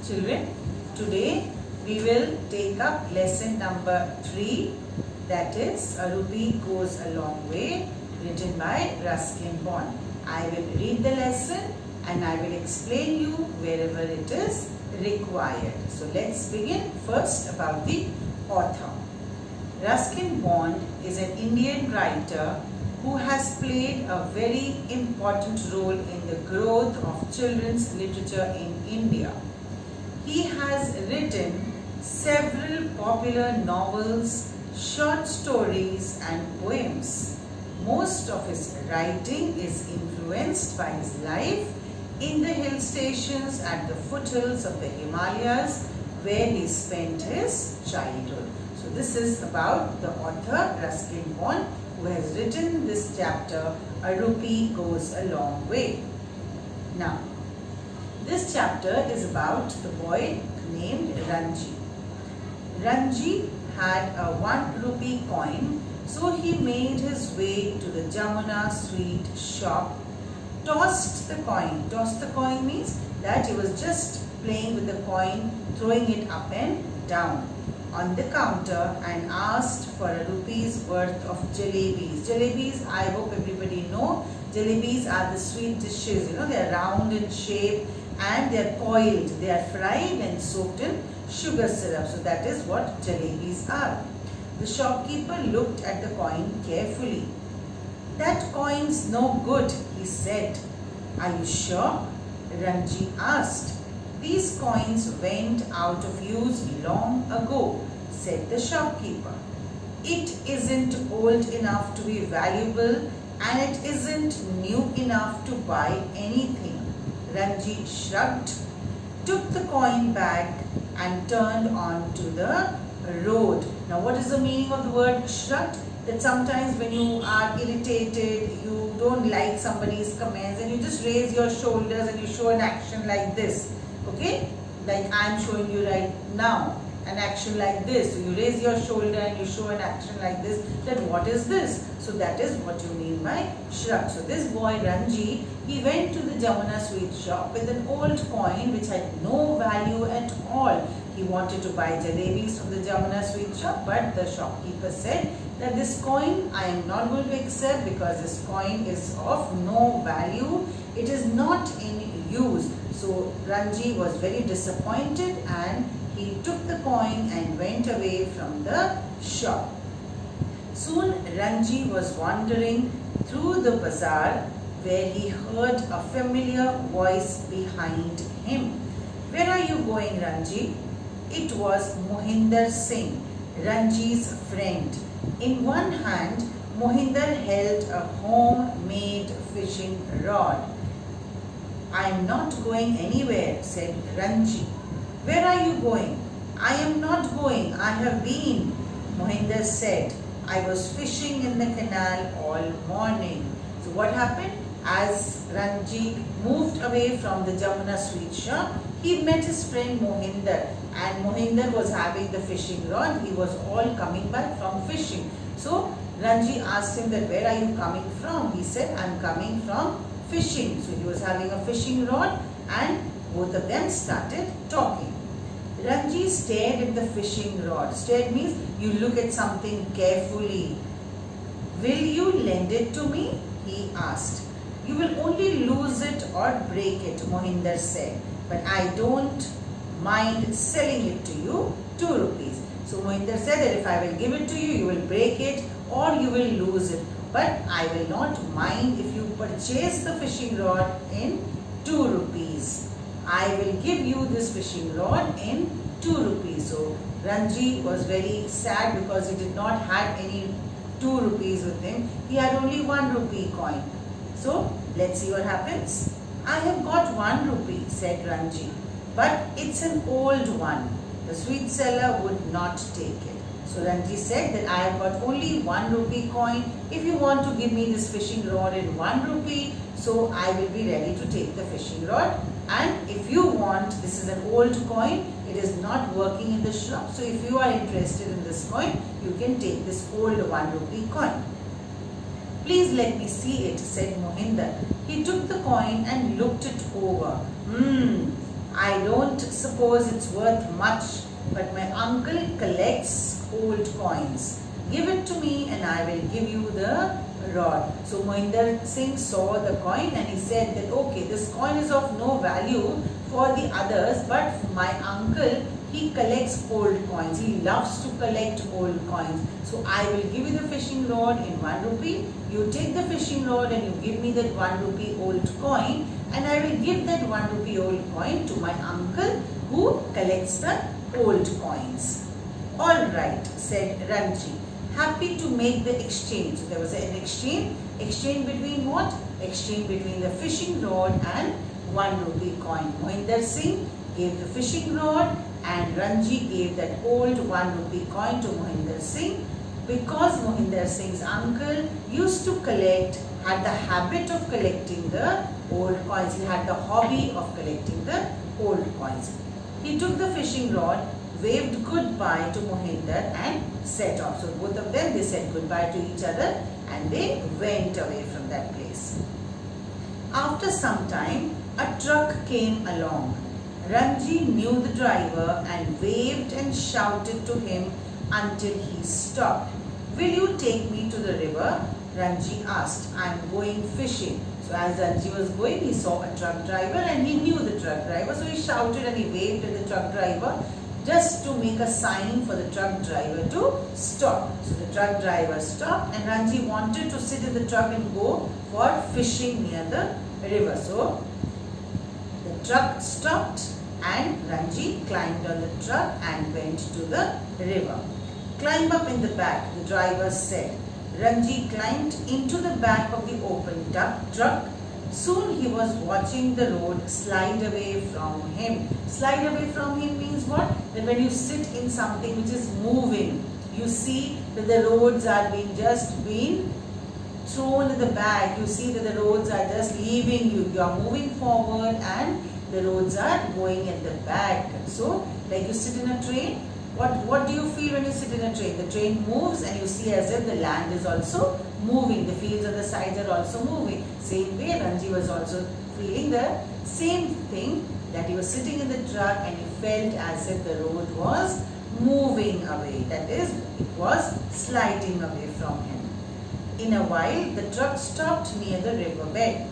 Children, today we will take up lesson number 3, that is A Rupee Goes a Long Way, written by Ruskin Bond. I will read the lesson and I will explain you wherever it is required. So let's begin first about the author. Ruskin Bond is an Indian writer who has played a very important role in the growth of children's literature in India. He has written several popular novels, short stories and poems. Most of his writing is influenced by his life in the hill stations at the foothills of the Himalayas where he spent his childhood. So this is about the author Ruskin Bond, who has written this chapter, A Rupee Goes a Long Way. Now, this chapter is about the boy named Ranji. Ranji had a 1 rupee coin, so he made his way to the Jamuna sweet shop, tossed the coin. Tossed the coin means that he was just playing with the coin, throwing it up and down on the counter, and asked for a rupee's worth of jalebis. Jalebis, I hope everybody know, jalebis are the sweet dishes, they are round in shape and they are coiled, they are fried and soaked in sugar syrup. So that is what jalebis are. The shopkeeper looked at the coin carefully. That coin's no good, he said. Are you sure? Ranji asked. These coins went out of use long ago, said the shopkeeper. It isn't old enough to be valuable and it isn't new enough to buy anything. Ranji shrugged, took the coin back and turned on to the road. Now what is the meaning of the word shrugged? That sometimes when you are irritated, you don't like somebody's comments and you just raise your shoulders and you show an action like this. Okay? Like I am showing you right now. An action like this. So you raise your shoulder and you show an action like this. Then what is this? So that is what you mean by shrug. So this boy Ranji, he went to the Jamuna sweet shop with an old coin which had no value at all. He wanted to buy jalebis from the Jamuna sweet shop, but the shopkeeper said that this coin I am not going to accept because this coin is of no value. It is not in use. So Ranji was very disappointed and he took the coin and went away from the shop. Soon Ranji was wandering through the bazaar where he heard a familiar voice behind him. Where are you going, Ranji? It was Mohinder Singh, Ranji's friend. In one hand, Mohinder held a homemade fishing rod. I am not going anywhere, said Ranji. Where are you going? I am not going. I have been, Mohinder said. I was fishing in the canal all morning. So what happened? As Ranji moved away from the Jamuna sweet shop, he met his friend Mohinder, and Mohinder was having the fishing rod. He was all coming back from fishing. So Ranji asked him that where are you coming from? He said, I am coming from fishing. So he was having a fishing rod and both of them started talking. Ranji stared at the fishing rod. Stared means you look at something carefully. Will you lend it to me? He asked. You will only lose it or break it, Mohinder said. But I don't mind selling it to you, 2 rupees. So Mohinder said that if I will give it to you, you will break it or you will lose it. But I will not mind if you purchase the fishing rod in 2 rupees. I will give you this fishing rod in 2 rupees. So Ranji was very sad because he did not have any 2 rupees with him. He had only 1 rupee coin. So let's see what happens. I have got 1 rupee, said Ranji, but it's an old one. The sweet seller would not take it. So Ranji said that I have got only 1 rupee coin. If you want to give me this fishing rod in 1 rupee, so I will be ready to take the fishing rod. And if you want, this is an old coin, it is not working in the shop. So if you are interested in this coin, you can take this old 1 rupee coin. Please let me see it, said Mohinder. He took the coin and looked it over. I don't suppose suppose it's worth much, but my uncle collects old coins. Give it to me and I will give you the rod. So Mohinder Singh saw the coin and he said that okay, this coin is of no value for the others, but my uncle, he collects old coins. He loves to collect old coins. So I will give you the fishing rod in 1 rupee. You take the fishing rod and you give me that 1 rupee old coin, and I will give that 1 rupee old coin to my uncle who collects the old coins. All right, said Ranji, happy to make the exchange. So there was an exchange. Exchange between what? Exchange between the fishing rod and 1 rupee coin. Mohinder Singh gave the fishing rod and Ranji gave that old 1 rupee coin to Mohinder Singh, because Mohinder Singh's uncle used to collect, had the habit of collecting the old coins. He had the hobby of collecting the old coins. He took the fishing rod, waved goodbye to Mohinder and set off. So both of them, they said goodbye to each other and they went away from that place. After some time, a truck came along. Ranji knew the driver and waved and shouted to him until he stopped. Will you take me to the river? Ranji asked. I am going fishing. So as Ranji was going, he saw a truck driver and he knew the truck driver. So he shouted and he waved at the truck driver just to make a sign for the truck driver to stop. So the truck driver stopped and Ranji wanted to sit in the truck and go for fishing near the river. So the truck stopped and Ranji climbed on the truck and went to the river. Climb up in the back, the driver said. Ranji climbed into the back of the open truck. Soon he was watching the road slide away from him. Slide away from him means what? That when you sit in something which is moving, you see that the roads are being thrown in the back. You see that the roads are just leaving you. You are moving forward and the roads are going at the back. So, like you sit in a train, what do you feel when you sit in a train? The train moves and you see as if the land is also moving. The fields on the sides are also moving. Same way, Ranji was also feeling the same thing, that he was sitting in the truck and he felt as if the road was moving away. That is, it was sliding away from him. In a while, the truck stopped near the riverbed.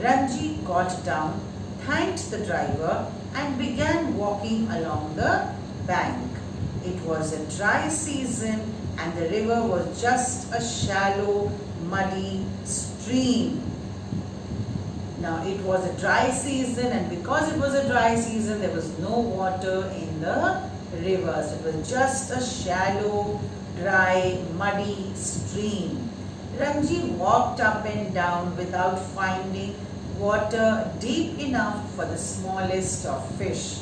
Ranji got down, thanked the driver and began walking along the bank. It was a dry season and the river was just a shallow, muddy stream. Now it was a dry season, and because it was a dry season, there was no water in the river. So it was just a shallow, dry, muddy stream. Ranji walked up and down without finding water deep enough for the smallest of fish.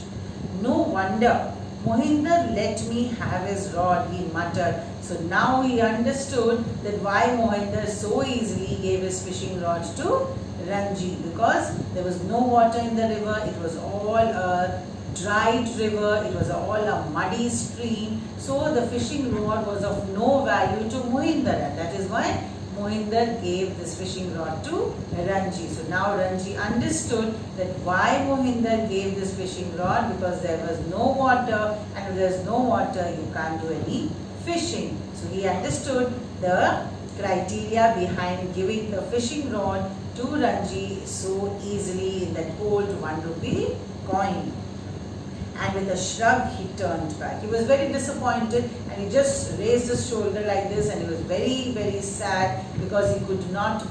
No wonder Mohinder let me have his rod, he muttered. So now he understood that why Mohinder so easily gave his fishing rod to Ranji, because there was no water in the river. It was all a dried river. It was all a muddy stream. So the fishing rod was of no value to Mohinder, and that is why Mohinder gave this fishing rod to Ranji. So now Ranji understood that why Mohinder gave this fishing rod, because there was no water, and if there is no water you can't do any fishing. So he understood the criteria behind giving the fishing rod to Ranji so easily in that old 1 rupee coin. And with a shrug, he turned back. He was very disappointed and he just raised his shoulder like this, and he was very, very sad because he could not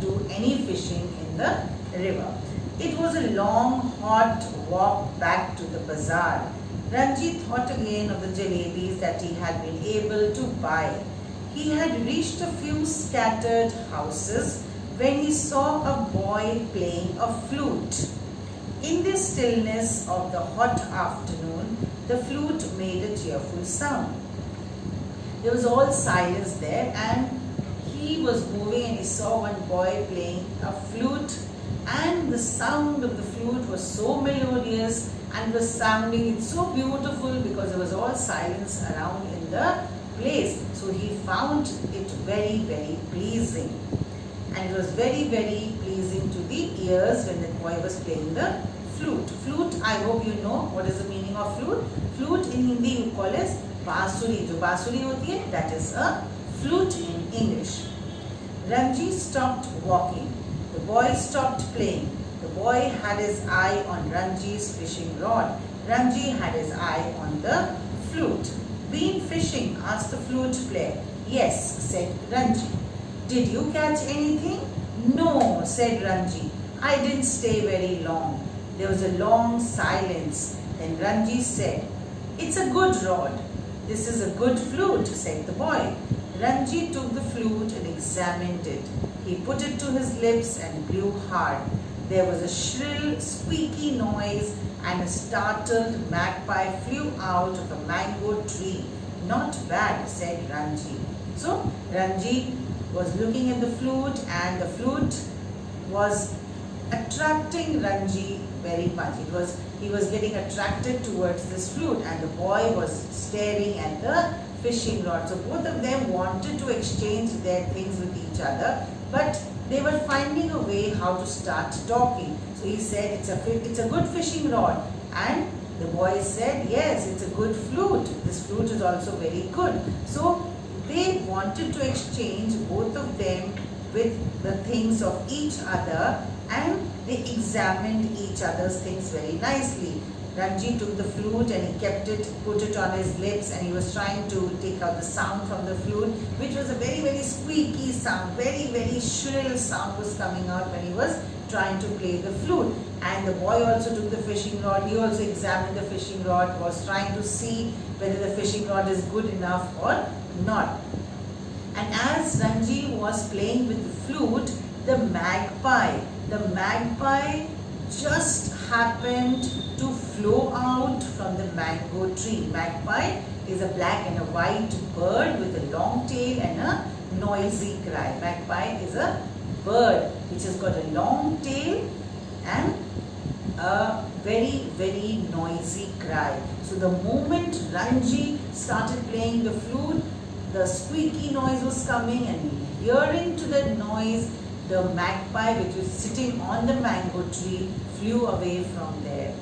do any fishing in the river. It was a long, hot walk back to the bazaar. Ranji thought again of the jalebis that he had been able to buy. He had reached a few scattered houses when he saw a boy playing a flute. In the stillness of the hot afternoon, the flute made a cheerful sound. There was all silence there, and he was moving and he saw one boy playing a flute, and the sound of the flute was so melodious and was sounding it so beautiful because there was all silence around in the place. So he found it very, very pleasing. And it was very, very pleasing to the ears when the boy was playing the flute. Flute, I hope you know what is the meaning of flute. Flute in Hindi you call as बांसुरी. जो बांसुरी होती है, that is a flute in English. Ranji stopped walking. The boy stopped playing. The boy had his eye on Ranji's fishing rod. Ranji had his eye on the flute. Been fishing? Asked the flute player. Yes, said Ranji. Did you catch anything? No, said Ranji. I didn't stay very long. There was a long silence. Then Ranji said, It's a good rod. This is a good flute, said the boy. Ranji took the flute and examined it. He put it to his lips and blew hard. There was a shrill, squeaky noise and a startled magpie flew out of a mango tree. Not bad, said Ranji. So, Ranji was looking at the flute and the flute was attracting Ranji very much. He was getting attracted towards this flute and the boy was staring at the fishing rod. So both of them wanted to exchange their things with each other, but they were finding a way how to start talking. So he said, it's a good fishing rod, and the boy said, yes, it's a good flute. This flute is also very good. So they wanted to exchange, both of them, with the things of each other, and they examined each other's things very nicely. Ranji took the flute and he kept it, put it on his lips, and he was trying to take out the sound from the flute, which was a very, very squeaky sound, very, very shrill sound was coming out when he was trying to play the flute. And the boy also took the fishing rod, he also examined the fishing rod, was trying to see whether the fishing rod is good enough or not. And as Ranji was playing with the flute, the magpie just happened to flow out from the mango tree. Magpie is a black and a white bird with a long tail and a noisy cry. Magpie is a bird which has got a long tail and a very, very noisy cry. So the moment Ranji started playing the flute, the squeaky noise was coming, and hearing to that noise, the magpie which was sitting on the mango tree flew away from there.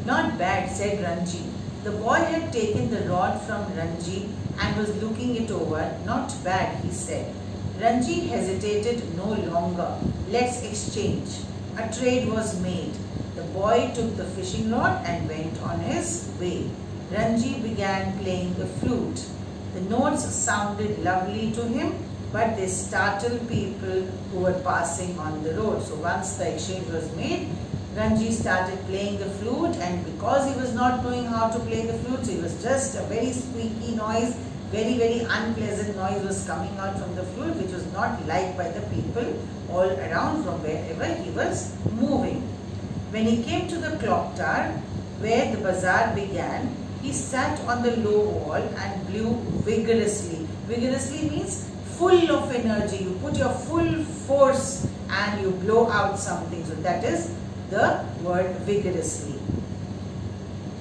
Not bad, said Ranji. The boy had taken the rod from Ranji and was looking it over. Not bad, he said. Ranji hesitated no longer. Let's exchange. A trade was made. The boy took the fishing rod and went on his way. Ranji began playing the flute. The notes sounded lovely to him, but they startled people who were passing on the road. So once the exchange was made, Ranji started playing the flute, and because he was not knowing how to play the flute, so it was just a very squeaky noise, very, very unpleasant noise was coming out from the flute, which was not liked by the people all around from wherever he was moving. When he came to the clock tower, where the bazaar began, he sat on the low wall and blew vigorously. Vigorously means full of energy. You put your full force and you blow out something. So that is the word vigorously.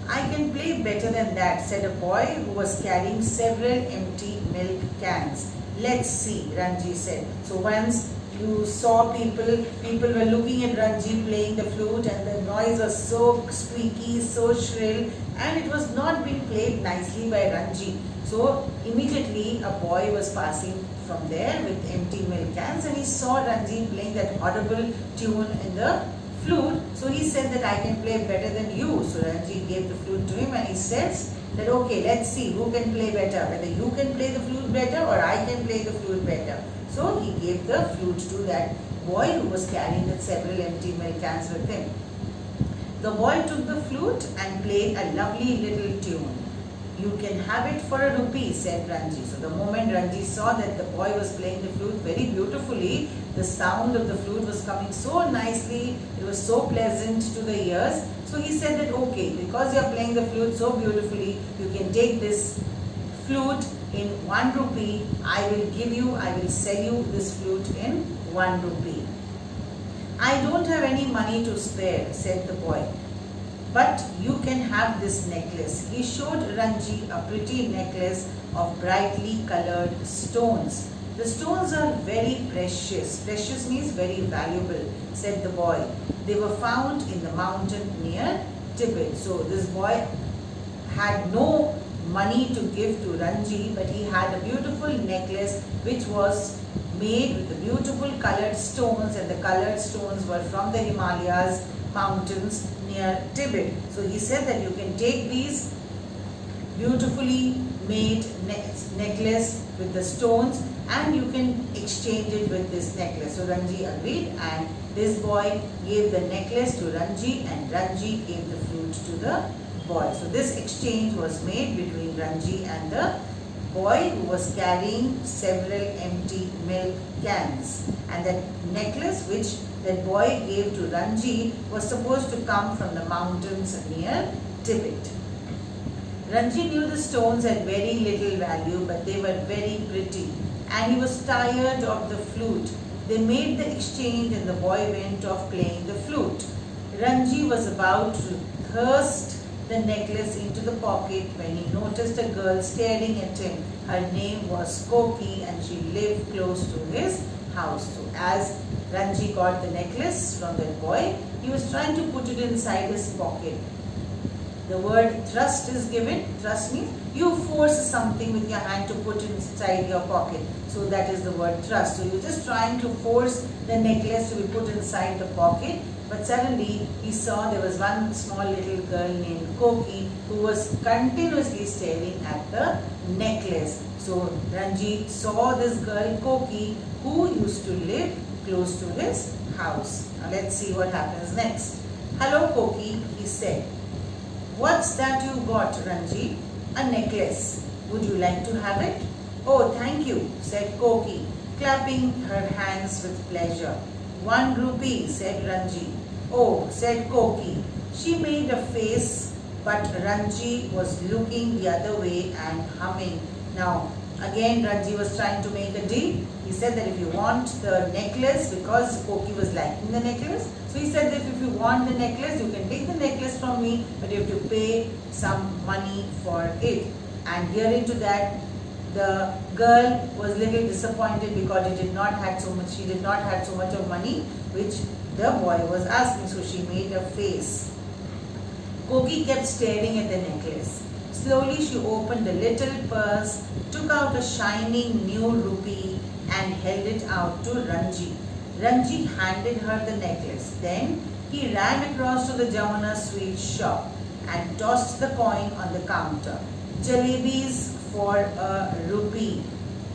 I can play better than that, said a boy who was carrying several empty milk cans. Let's see, Ranji said. So once you saw people were looking at Ranji playing the flute, and the noise was so squeaky, so shrill, and it was not being played nicely by Ranji. So immediately a boy was passing from there with empty milk cans, and he saw Ranji playing that horrible tune in the flute. So he said that I can play better than you. So Ranji gave the flute to him, and he says that okay, let's see who can play better, whether you can play the flute better or I can play the flute better. So he gave the flute to that boy who was carrying the several empty milk cans with him. The boy took the flute and played a lovely little tune. You can have it for a rupee, said Ranji. So the moment Ranji saw that the boy was playing the flute very beautifully, the sound of the flute was coming so nicely, it was so pleasant to the ears. So he said that okay, because you are playing the flute so beautifully, you can take this flute in 1 rupee. I will sell you this flute in 1 rupee. I don't have any money to spare, said the boy. But you can have this necklace. He showed Ranji a pretty necklace of brightly colored stones. The stones are very precious. Precious means very valuable, said the boy. They were found in the mountain near Tibet. So this boy had no money to give to Ranji, but he had a beautiful necklace which was made with the beautiful colored stones, and the colored stones were from the Himalayas mountains near Tibet. So he said that you can take these beautifully made necklace with the stones and you can exchange it with this necklace. So Ranji agreed, and this boy gave the necklace to Ranji and Ranji gave the flute to the boy. So this exchange was made between Ranji and the boy, who was carrying several empty milk cans, and that necklace which that boy gave to Ranji was supposed to come from the mountains near Tibet. Ranji knew the stones had very little value, but they were very pretty, and he was tired of the flute. They made the exchange and the boy went off playing the flute. Ranji was about to thrust the necklace into the pocket when he noticed a girl staring at him. Her name was Koki and she lived close to his house. So as Ranji got the necklace from that boy, he was trying to put it inside his pocket. The word thrust is given. Thrust means you force something with your hand to put inside your pocket. So that is the word thrust. So you're just trying to force the necklace to be put inside the pocket. But suddenly he saw there was one small little girl named Koki who was continuously staring at the necklace. So Ranji saw this girl Koki who used to live close to his house. Now let's see what happens next. Hello Koki, he said. What's that you got, Ranji? A necklace. Would you like to have it? Oh, thank you, said Koki, clapping her hands with pleasure. 1 rupee, said Ranji. Oh, said Koki. She made a face, but Ranji was looking the other way and humming. Now, again Ranji was trying to make a deal. He said that if you want the necklace, because Koki was liking the necklace, so he said that if you want the necklace, you can take the necklace from me, but you have to pay some money for it. And hearing to that, the girl was little disappointed because she did not have so much of money which the boy was asking, so she made a face. Koki kept staring at the necklace. Slowly she opened a little purse, took out a shining new rupee and held it out to Ranji. Ranji handed her the necklace. Then he ran across to the Jamuna sweet shop and tossed the coin on the counter. Jalebis for a rupee,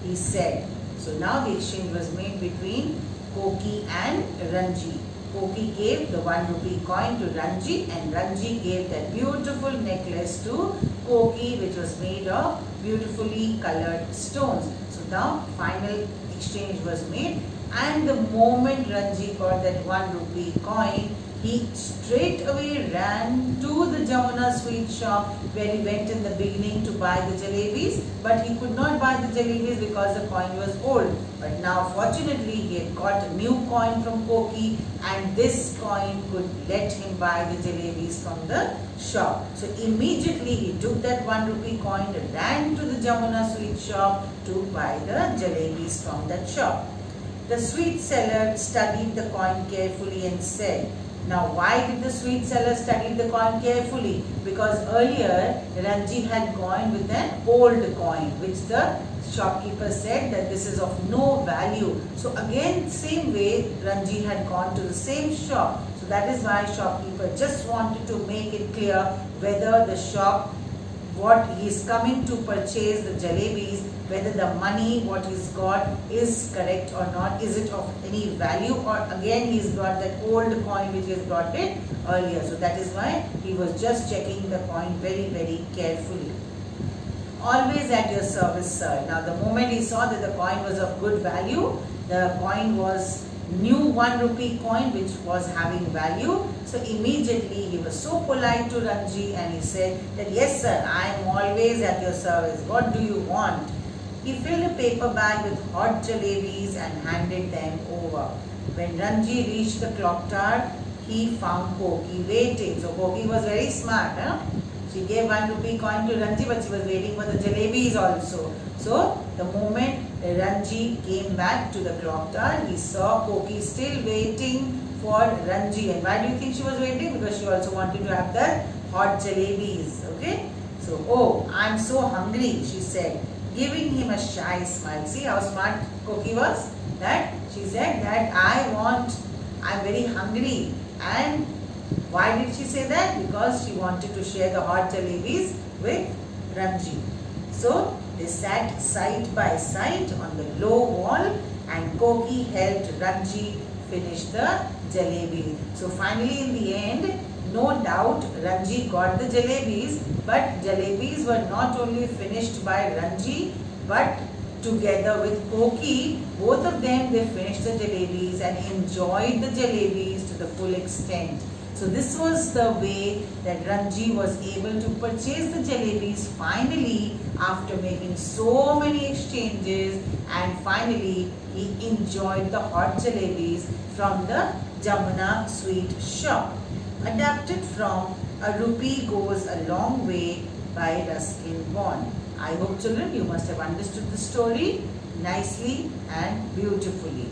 he said. So now the exchange was made between Koki and Ranji. Koki gave the 1 rupee coin to Ranji and Ranji gave that beautiful necklace to Koki, which was made of beautifully colored stones. So now final exchange was made, and the moment Ranji got that 1 rupee coin, he straight away ran to the Jamuna sweet shop where he went in the beginning to buy the jalebis, but he could not buy the jalebis because the coin was old. But now fortunately he had got a new coin from Koki, and this coin could let him buy the jalebis from the shop. So immediately he took that 1 rupee coin and ran to the Jamuna sweet shop to buy the jalebis from that shop. The sweet seller studied the coin carefully and said, now why did the sweet seller study the coin carefully? Because earlier Ranji had gone with an old coin which the shopkeeper said that this is of no value. So again same way Ranji had gone to the same shop. So that is why shopkeeper just wanted to make it clear whether the shop, what he is coming to purchase the jalebis, whether the money what he's got is correct or not, is it of any value, or again he's got that old coin which he has got it earlier. So that is why he was just checking the coin very, very carefully. Always at your service, sir. Now the moment he saw that the coin was of good value, the coin was new 1 rupee coin which was having value, so immediately he was so polite to Ranji and he said that yes sir, I am always at your service. What do you want? He filled a paper bag with hot jalebis and handed them over. When Ranji reached the clock tower, he found Koki waiting. So Koki was very smart. She gave 1 rupee coin to Ranji, but she was waiting for the jalebis also. So the moment Ranji came back to the clock tower, he saw Koki still waiting for Ranji. And why do you think she was waiting? Because she also wanted to have the hot jalebis. Okay. So, oh, I'm so hungry, she said, giving him a shy smile. See how smart Koki was? That she said that I'm very hungry. And why did she say that? Because she wanted to share the hot jalebis with Ranji. So they sat side by side on the low wall and Koki helped Ranji finish the jalebi. So finally in the end, no doubt Ranji got the jalebis, but jalebis were not only finished by Ranji but together with Koki, both of them they finished the jalebis and enjoyed the jalebis to the full extent. So this was the way that Ranji was able to purchase the jalebis finally after making so many exchanges, and finally he enjoyed the hot jalebis from the Jamuna sweet shop. Adapted from A Rupee Goes a Long Way by Ruskin Bond. I hope children you must have understood the story nicely and beautifully.